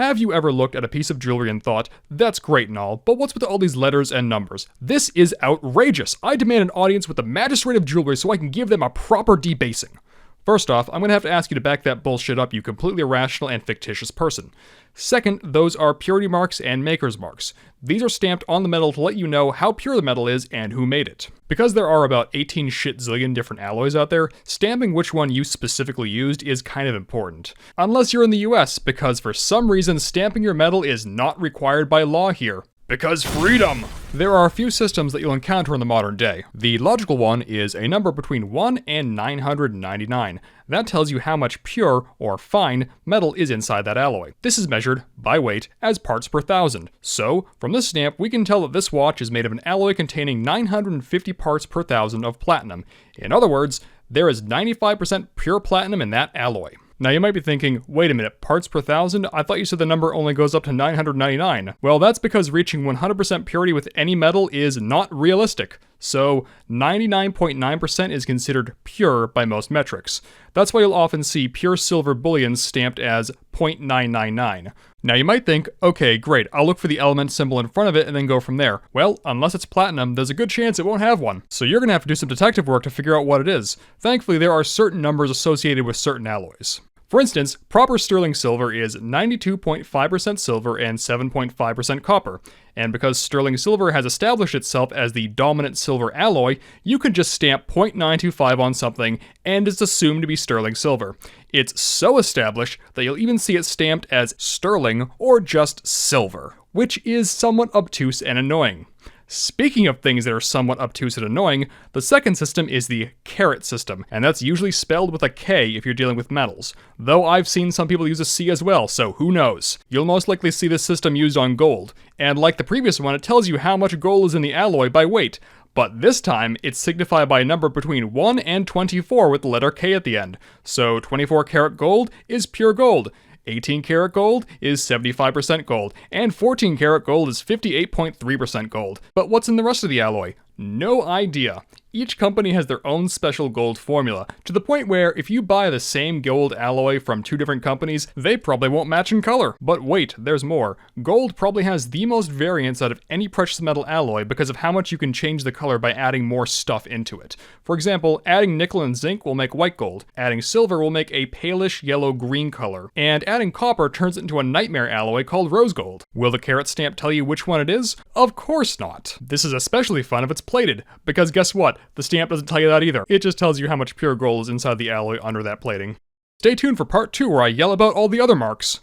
Have you ever looked at a piece of jewelry and thought, that's great and all, but what's with all these letters and numbers? This is outrageous. I demand an audience with the magistrate of jewelry so I can give them a proper debasing. First off, I'm going to have to ask you to back that bullshit up, you completely irrational and fictitious person. Second, those are purity marks and maker's marks. These are stamped on the metal to let you know how pure the metal is and who made it. Because there are about 18 shit zillion different alloys out there, stamping which one you specifically used is kind of important. Unless you're in the US, because for some reason stamping your metal is not required by law here. Because freedom! There are a few systems that you'll encounter in the modern day. The logical one is a number between 1 and 999. That tells you how much pure, or fine, metal is inside that alloy. This is measured, by weight, as parts per thousand. So, from this stamp, we can tell that this watch is made of an alloy containing 950 parts per thousand of platinum. In other words, there is 95% pure platinum in that alloy. Now you might be thinking, wait a minute, parts per thousand? I thought you said the number only goes up to 999. Well, that's because reaching 100% purity with any metal is not realistic. So 99.9% is considered pure by most metrics. That's why you'll often see pure silver bullion stamped as 0.999. Now you might think, okay, great, I'll look for the element symbol in front of it and then go from there. Well, unless it's platinum, there's a good chance it won't have one. So you're gonna have to do some detective work to figure out what it is. Thankfully, there are certain numbers associated with certain alloys. For instance, proper sterling silver is 92.5% silver and 7.5% copper. And because sterling silver has established itself as the dominant silver alloy, you can just stamp 0.925 on something and it's assumed to be sterling silver. It's so established that you'll even see it stamped as sterling or just silver, which is somewhat obtuse and annoying. Speaking of things that are somewhat obtuse and annoying, the second system is the carat system, and that's usually spelled with a K if you're dealing with metals, though I've seen some people use a C as well, so who knows. You'll most likely see this system used on gold, and like the previous one, it tells you how much gold is in the alloy by weight, but this time it's signified by a number between 1 and 24 with the letter K at the end, so 24 karat gold is pure gold. 18 karat gold is 75% gold, and 14 karat gold is 58.3% gold. But what's in the rest of the alloy? No idea. Each company has their own special gold formula, to the point where if you buy the same gold alloy from two different companies, they probably won't match in color. But wait, there's more. Gold probably has the most variance out of any precious metal alloy because of how much you can change the color by adding more stuff into it. For example, adding nickel and zinc will make white gold, adding silver will make a palish yellow-green color, and adding copper turns it into a nightmare alloy called rose gold. Will the carat stamp tell you which one it is? Of course not. This is especially fun if it's plated, because guess what? The stamp doesn't tell you that either. It just tells you how much pure gold is inside the alloy under that plating. Stay tuned for part 2 where I yell about all the other marks.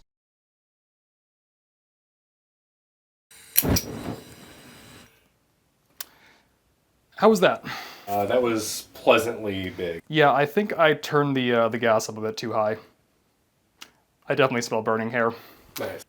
How was that? That was pleasantly big. Yeah, I think I turned the gas up a bit too high. I definitely smell burning hair. Nice.